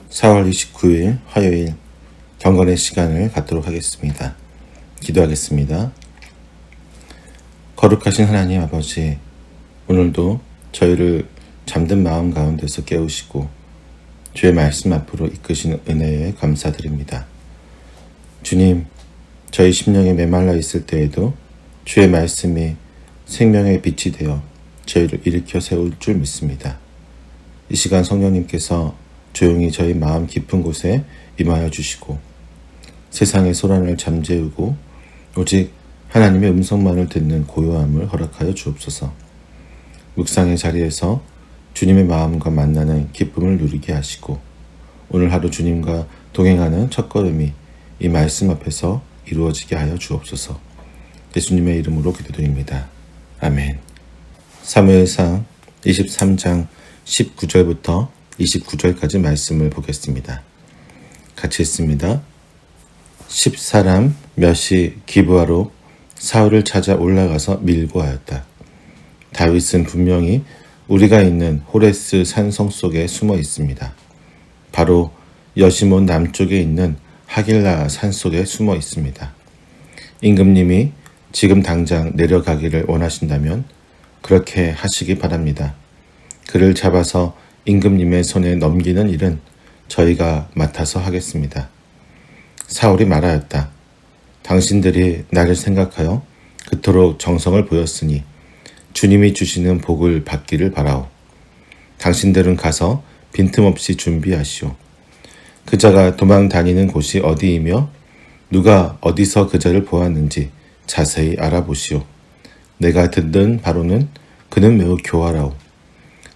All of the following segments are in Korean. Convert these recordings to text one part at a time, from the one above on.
4월 29일 화요일 경건의 시간을 갖도록 하겠습니다. 기도하겠습니다. 거룩하신 하나님 아버지, 오늘도 저희를 잠든 마음 가운데서 깨우시고 주의 말씀 앞으로 이끄시는 은혜에 감사드립니다. 주님, 저희 심령에 메말라 있을 때에도 주의 말씀이 생명의 빛이 되어 저희를 일으켜 세울 줄 믿습니다. 이 시간 성령님께서 조용히 저희 마음 깊은 곳에 임하여 주시고 세상의 소란을 잠재우고 오직 하나님의 음성만을 듣는 고요함을 허락하여 주옵소서. 묵상의 자리에서 주님의 마음과 만나는 기쁨을 누리게 하시고 오늘 하루 주님과 동행하는 첫걸음이 이 말씀 앞에서 이루어지게 하여 주옵소서. 예수님의 이름으로 기도드립니다. 아멘. 사무엘상 23장 19절부터 29절까지 말씀을 보겠습니다. 같이 읽습니다. 10사람 몇이 기브아로 사울을 찾아 올라가서 밀고 하였다. 다윗은 분명히 우리가 있는 호레스 산성 속에 숨어 있습니다. 바로 여시몬 남쪽에 있는 하길라 산 속에 숨어 있습니다. 임금님이 지금 당장 내려가기를 원하신다면 그렇게 하시기 바랍니다. 그를 잡아서 임금님의 손에 넘기는 일은 저희가 맡아서 하겠습니다. 사울이 말하였다. 당신들이 나를 생각하여 그토록 정성을 보였으니 주님이 주시는 복을 받기를 바라오. 당신들은 가서 빈틈없이 준비하시오. 그자가 도망 다니는 곳이 어디이며 누가 어디서 그자를 보았는지 자세히 알아보시오. 내가 듣는 바로는 그는 매우 교활하오.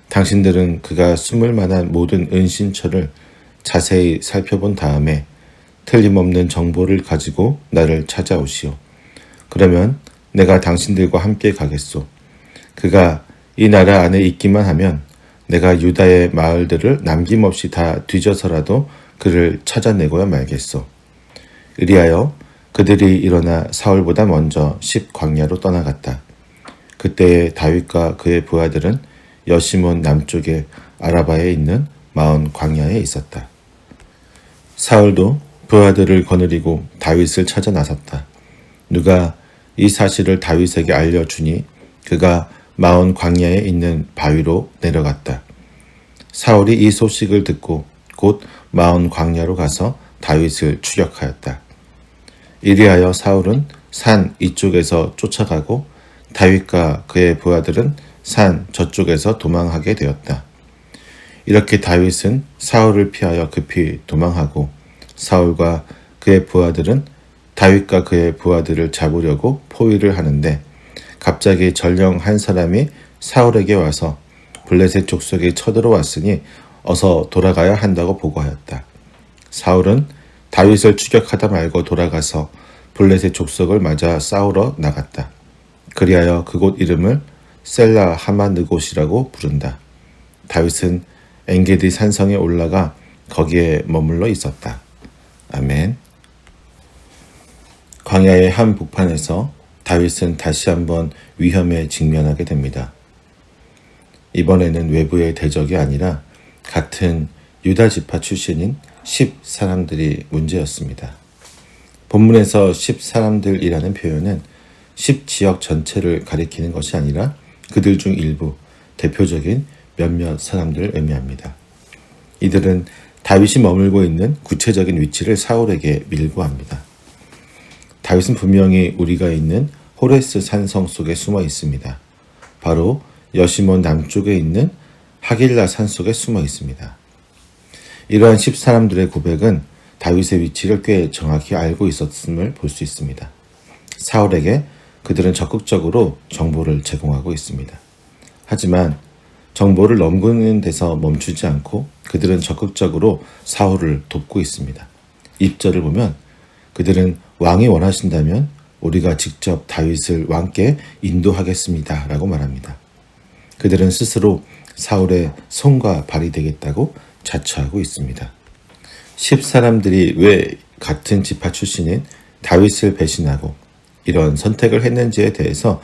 당신들은 그가 숨을 만한 모든 은신처를 자세히 살펴본 다음에 틀림없는 정보를 가지고 나를 찾아오시오. 그러면 내가 당신들과 함께 가겠소. 그가 이 나라 안에 있기만 하면 내가 유다의 마을들을 남김없이 다 뒤져서라도 그를 찾아내고야 말겠소. 이리하여 그들이 일어나 사울보다 먼저 십광야로 떠나갔다. 그때에 다윗과 그의 부하들은 여시몬 남쪽의 아라바에 있는 마온 광야에 있었다. 사울도 부하들을 거느리고 다윗을 찾아 나섰다. 누가 이 사실을 다윗에게 알려주니 그가 마온 광야에 있는 바위로 내려갔다. 사울이 이 소식을 듣고 곧 마온 광야로 가서 다윗을 추격하였다. 이리하여 사울은 산 이쪽에서 쫓아가고 다윗과 그의 부하들은 산 저쪽에서 도망하게 되었다. 이렇게 다윗은 사울을 피하여 급히 도망하고 사울과 그의 부하들은 다윗과 그의 부하들을 잡으려고 포위를 하는데 갑자기 전령 한 사람이 사울에게 와서 블레셋 족속이 쳐들어왔으니 어서 돌아가야 한다고 보고하였다. 사울은 다윗을 추격하다 말고 돌아가서 블레셋 족속을 맞아 싸우러 나갔다. 그리하여 그곳 이름을 셀라 하마느곳이라고 부른다. 다윗은 엔게디 산성에 올라가 거기에 머물러 있었다. 아멘. 광야의 한 북판에서 다윗은 다시 한번 위험에 직면하게 됩니다. 이번에는 외부의 대적이 아니라 같은 유다 지파 출신인 10사람들이 문제였습니다. 본문에서 10사람들이라는 표현은 10지역 전체를 가리키는 것이 아니라 그들 중 일부, 대표적인 몇몇 사람들을 의미합니다. 이들은 다윗이 머물고 있는 구체적인 위치를 사울에게 밀고합니다. 다윗은 분명히 우리가 있는 호레스 산성 속에 숨어 있습니다. 바로 여시몬 남쪽에 있는 하길라 산 속에 숨어 있습니다. 이러한 10사람들의 고백은 다윗의 위치를 꽤 정확히 알고 있었음을 볼 수 있습니다. 사울에게 그들은 적극적으로 정보를 제공하고 있습니다. 하지만 정보를 넘기는 데서 멈추지 않고 그들은 적극적으로 사울을 돕고 있습니다. 2절을 보면 그들은 왕이 원하신다면 우리가 직접 다윗을 왕께 인도하겠습니다 라고 말합니다. 그들은 스스로 사울의 손과 발이 되겠다고 자처하고 있습니다. 10사람들이 왜 같은 지파 출신인 다윗을 배신하고 이런 선택을 했는지에 대해서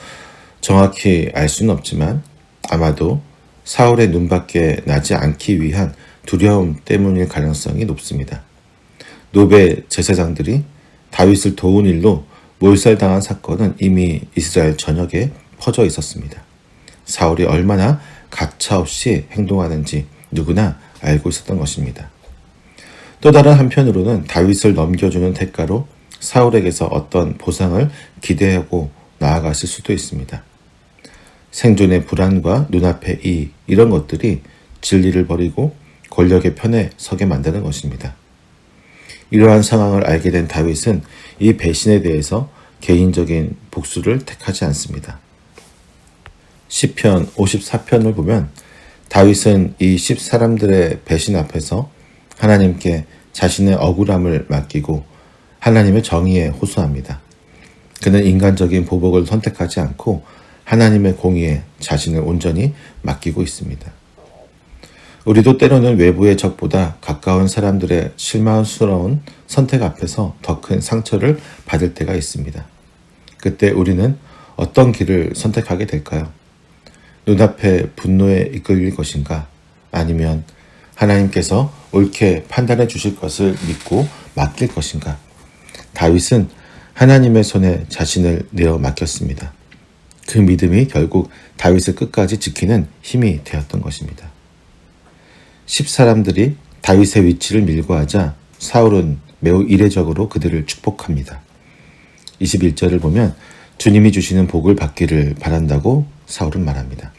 정확히 알 수는 없지만 아마도 사울의 눈밖에 나지 않기 위한 두려움 때문일 가능성이 높습니다. 노베 제사장들이 다윗을 도운 일로 몰살당한 사건은 이미 이스라엘 전역에 퍼져 있었습니다. 사울이 얼마나 가차없이 행동하는지 누구나 알고 있었던 것입니다. 또 다른 한편으로는 다윗을 넘겨주는 대가로 사울에게서 어떤 보상을 기대하고 나아갔을 수도 있습니다. 생존의 불안과 눈앞의 이익, 이런 것들이 진리를 버리고 권력의 편에 서게 만드는 것입니다. 이러한 상황을 알게 된 다윗은 이 배신에 대해서 개인적인 복수를 택하지 않습니다. 시편 54편을 보면 다윗은 이 10사람들의 배신 앞에서 하나님께 자신의 억울함을 맡기고 하나님의 정의에 호소합니다. 그는 인간적인 보복을 선택하지 않고 하나님의 공의에 자신을 온전히 맡기고 있습니다. 우리도 때로는 외부의 적보다 가까운 사람들의 실망스러운 선택 앞에서 더 큰 상처를 받을 때가 있습니다. 그때 우리는 어떤 길을 선택하게 될까요? 눈앞의 분노에 이끌릴 것인가? 아니면 하나님께서 옳게 판단해 주실 것을 믿고 맡길 것인가? 다윗은 하나님의 손에 자신을 내어 맡겼습니다. 그 믿음이 결국 다윗을 끝까지 지키는 힘이 되었던 것입니다. 10사람들이 다윗의 위치를 밀고 하자 사울은 매우 이례적으로 그들을 축복합니다. 21절을 보면 주님이 주시는 복을 받기를 바란다고 사울은 말합니다.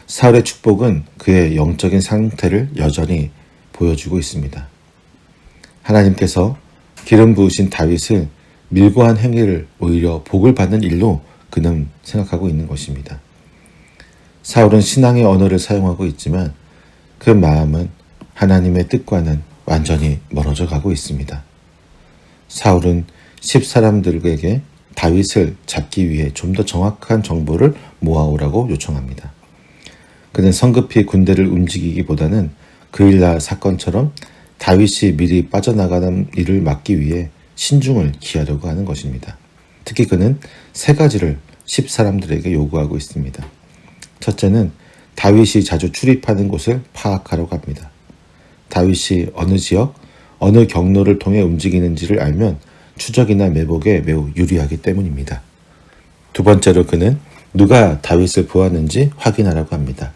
사울의 축복은 그의 영적인 상태를 여전히 보여주고 있습니다. 하나님께서 기름 부으신 다윗을 밀고 한 행위를 오히려 복을 받는 일로 그는 생각하고 있는 것입니다. 사울은 신앙의 언어를 사용하고 있지만 그 마음은 하나님의 뜻과는 완전히 멀어져 가고 있습니다. 사울은 10사람들에게 다윗을 잡기 위해 좀 더 정확한 정보를 모아오라고 요청합니다. 그는 성급히 군대를 움직이기보다는 그일라 사건처럼 다윗이 미리 빠져나가는 일을 막기 위해 신중을 기하려고 하는 것입니다. 특히 그는 3가지를 10사람들에게 요구하고 있습니다. 첫째는 다윗이 자주 출입하는 곳을 파악하려고 합니다. 다윗이 어느 지역, 어느 경로를 통해 움직이는지를 알면 추적이나 매복에 매우 유리하기 때문입니다. 두 번째로 그는 누가 다윗을 보았는지 확인하라고 합니다.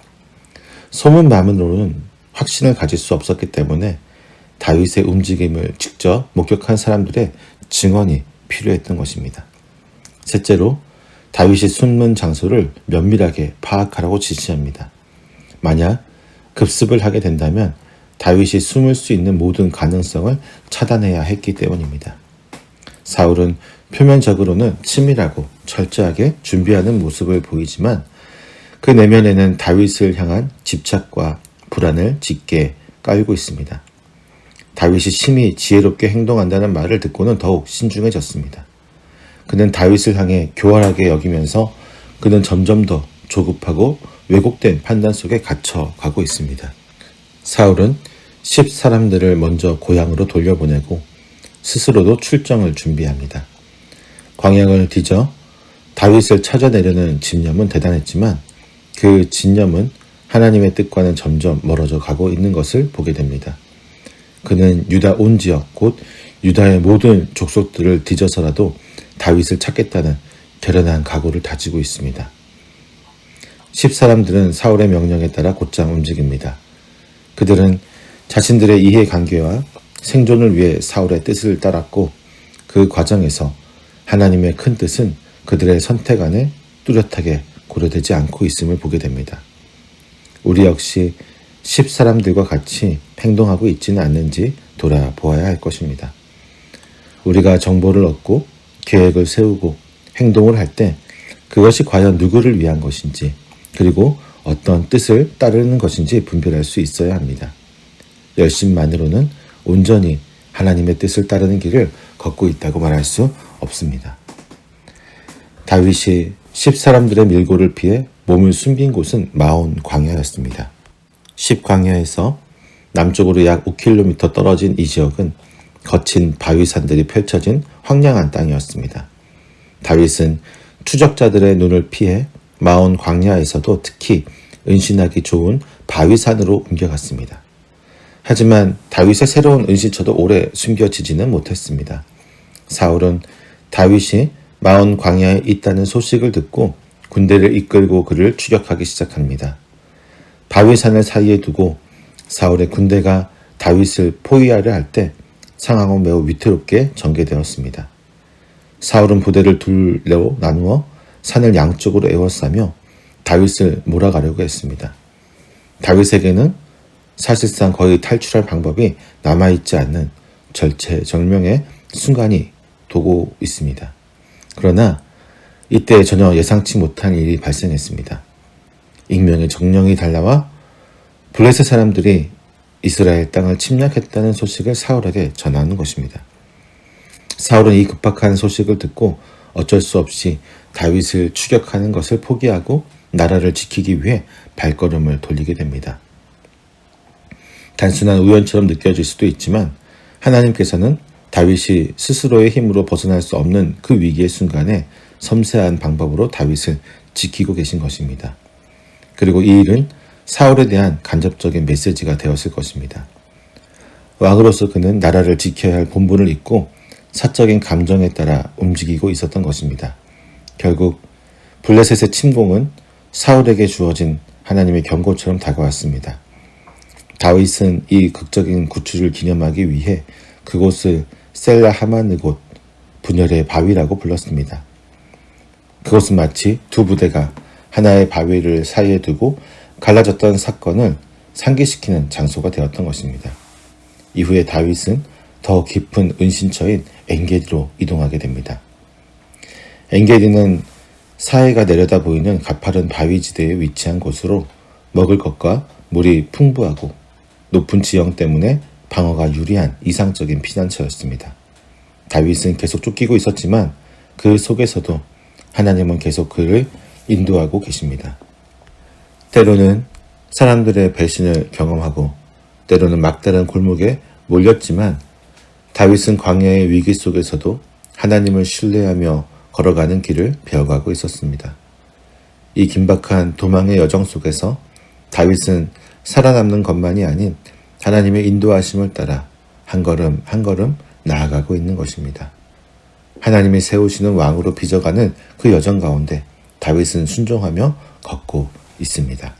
소문만으로는 확신을 가질 수 없었기 때문에 다윗의 움직임을 직접 목격한 사람들의 증언이 필요했던 것입니다. 셋째로 다윗이 숨는 장소를 면밀하게 파악하라고 지시합니다. 만약 급습을 하게 된다면 다윗이 숨을 수 있는 모든 가능성을 차단해야 했기 때문입니다. 사울은 표면적으로는 치밀하고 철저하게 준비하는 모습을 보이지만 그 내면에는 다윗을 향한 집착과 불안을 짙게 깔고 있습니다. 다윗이 심히 지혜롭게 행동한다는 말을 듣고는 더욱 신중해졌습니다. 그는 다윗을 향해 교활하게 여기면서 그는 점점 더 조급하고 왜곡된 판단 속에 갇혀가고 있습니다. 사울은 10사람들을 먼저 고향으로 돌려보내고 스스로도 출정을 준비합니다. 광양을 뒤져 다윗을 찾아내려는 집념은 대단했지만 그 집념은 하나님의 뜻과는 점점 멀어져 가고 있는 것을 보게 됩니다. 그는 유다 온 지역, 곧 유다의 모든 족속들을 뒤져서라도 다윗을 찾겠다는 결연한 각오를 다지고 있습니다. 10사람들은 사울의 명령에 따라 곧장 움직입니다. 그들은 자신들의 이해관계와 생존을 위해 사울의 뜻을 따랐고 그 과정에서 하나님의 큰 뜻은 그들의 선택 안에 뚜렷하게 고려되지 않고 있음을 보게 됩니다. 우리 역시 10사람들과 같이 행동하고 있지는 않는지 돌아보아야 할 것입니다. 우리가 정보를 얻고 계획을 세우고 행동을 할 때 그것이 과연 누구를 위한 것인지 그리고 어떤 뜻을 따르는 것인지 분별할 수 있어야 합니다. 열심만으로는 온전히 하나님의 뜻을 따르는 길을 걷고 있다고 말할 수 없습니다. 다윗이 10사람들의 밀고를 피해 몸을 숨긴 곳은 마온 광야였습니다. 10광야에서 남쪽으로 약 5km 떨어진 이 지역은 거친 바위산들이 펼쳐진 황량한 땅이었습니다. 다윗은 추적자들의 눈을 피해 마온 광야에서도 특히 은신하기 좋은 바위산으로 옮겨갔습니다. 하지만 다윗의 새로운 은신처도 오래 숨겨지지는 못했습니다. 사울은 다윗이 마온 광야에 있다는 소식을 듣고 군대를 이끌고 그를 추격하기 시작합니다. 바위산을 사이에 두고 사울의 군대가 다윗을 포위하려 할 때 상황은 매우 위태롭게 전개되었습니다. 사울은 부대를 둘로 나누어 산을 양쪽으로 에워싸며 다윗을 몰아가려고 했습니다. 다윗에게는 사실상 거의 탈출할 방법이 남아있지 않는 절체절명의 순간이 도고 있습니다. 그러나 이때 전혀 예상치 못한 일이 발생했습니다. 익명의 정령이 달려와 블레셋 사람들이 이스라엘 땅을 침략했다는 소식을 사울에게 전하는 것입니다. 사울은 이 급박한 소식을 듣고 어쩔 수 없이 다윗을 추격하는 것을 포기하고 나라를 지키기 위해 발걸음을 돌리게 됩니다. 단순한 우연처럼 느껴질 수도 있지만 하나님께서는 다윗이 스스로의 힘으로 벗어날 수 없는 그 위기의 순간에 섬세한 방법으로 다윗을 지키고 계신 것입니다. 그리고 이 일은 사울에 대한 간접적인 메시지가 되었을 것입니다. 왕으로서 그는 나라를 지켜야 할 본분을 잊고 사적인 감정에 따라 움직이고 있었던 것입니다. 결국 블레셋의 침공은 사울에게 주어진 하나님의 경고처럼 다가왔습니다. 다윗은 이 극적인 구출을 기념하기 위해 그곳을 셀라 하마느곳, 분열의 바위라고 불렀습니다. 그것은 마치 두 부대가 하나의 바위를 사이에 두고 갈라졌던 사건을 상기시키는 장소가 되었던 것입니다. 이후에 다윗은 더 깊은 은신처인 엔게디로 이동하게 됩니다. 엔게디는 사해가 내려다 보이는 가파른 바위지대에 위치한 곳으로 먹을 것과 물이 풍부하고 높은 지형 때문에 방어가 유리한 이상적인 피난처였습니다. 다윗은 계속 쫓기고 있었지만 그 속에서도 하나님은 계속 그를 인도하고 계십니다. 때로는 사람들의 배신을 경험하고 때로는 막다른 골목에 몰렸지만 다윗은 광야의 위기 속에서도 하나님을 신뢰하며 걸어가는 길을 배워가고 있었습니다. 이 긴박한 도망의 여정 속에서 다윗은 살아남는 것만이 아닌 하나님의 인도하심을 따라 한 걸음 한 걸음 나아가고 있는 것입니다. 하나님이 세우시는 왕으로 빚어가는 그 여정 가운데 다윗은 순종하며 걷고 있습니다.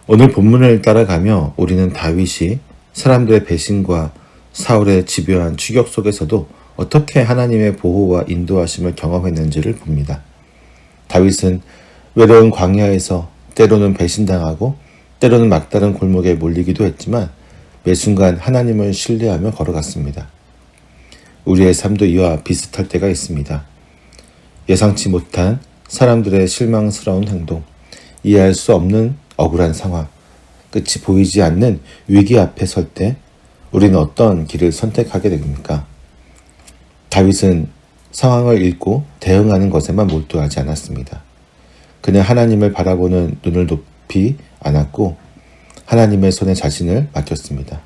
오늘 본문을 따라가며 우리는 다윗이 사람들의 배신과 사울의 집요한 추격 속에서도 어떻게 하나님의 보호와 인도하심을 경험했는지를 봅니다. 다윗은 외로운 광야에서 때로는 배신당하고 때로는 막다른 골목에 몰리기도 했지만 매 순간 하나님을 신뢰하며 걸어갔습니다. 우리의 삶도 이와 비슷할 때가 있습니다. 예상치 못한 사람들의 실망스러운 행동, 이해할 수 없는 억울한 상황, 끝이 보이지 않는 위기 앞에 설 때 우리는 어떤 길을 선택하게 됩니까? 다윗은 상황을 읽고 대응하는 것에만 몰두하지 않았습니다. 그는 하나님을 바라보는 눈을 높이 안았고 하나님의 손에 자신을 맡겼습니다.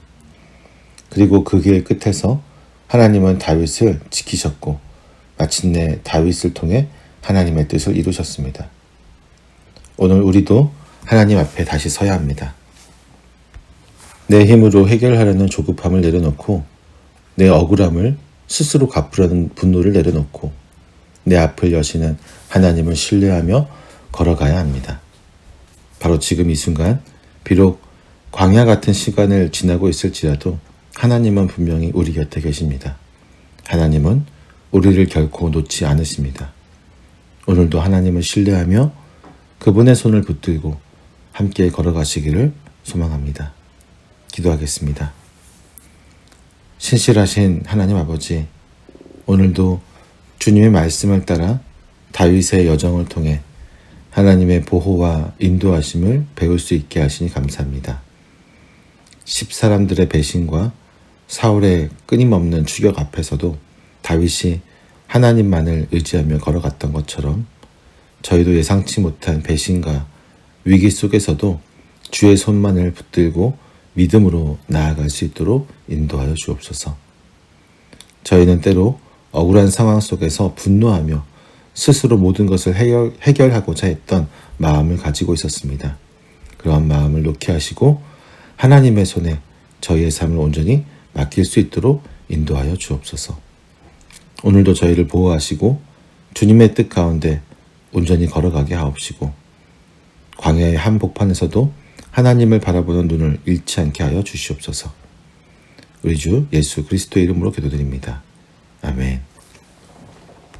그리고 그 길 끝에서 하나님은 다윗을 지키셨고 마침내 다윗을 통해 하나님의 뜻을 이루셨습니다. 오늘 우리도 하나님 앞에 다시 서야 합니다. 내 힘으로 해결하려는 조급함을 내려놓고 내 억울함을 스스로 갚으려는 분노를 내려놓고 내 앞을 여시는 하나님을 신뢰하며 걸어가야 합니다. 바로 지금 이 순간 비록 광야 같은 시간을 지나고 있을지라도 하나님은 분명히 우리 곁에 계십니다. 하나님은 우리를 결코 놓지 않으십니다. 오늘도 하나님을 신뢰하며 그분의 손을 붙들고 함께 걸어가시기를 소망합니다. 기도하겠습니다. 신실하신 하나님 아버지, 오늘도 주님의 말씀을 따라 다윗의 여정을 통해 하나님의 보호와 인도하심을 배울 수 있게 하시니 감사합니다. 10사람들의 배신과 사울의 끊임없는 추격 앞에서도 다윗이 하나님만을 의지하며 걸어갔던 것처럼 저희도 예상치 못한 배신과 위기 속에서도 주의 손만을 붙들고 믿음으로 나아갈 수 있도록 인도하여 주옵소서. 저희는 때로 억울한 상황 속에서 분노하며 스스로 모든 것을 해결하고자 했던 마음을 가지고 있었습니다. 그러한 마음을 놓게 하시고 하나님의 손에 저희의 삶을 온전히 맡길 수 있도록 인도하여 주옵소서. 오늘도 저희를 보호하시고 주님의 뜻 가운데 온전히 걸어가게 하옵시고 광야의 한복판에서도 하나님을 바라보는 눈을 잃지 않게 하여 주시옵소서. 우리 주 예수 그리스도의 이름으로 기도드립니다. 아멘.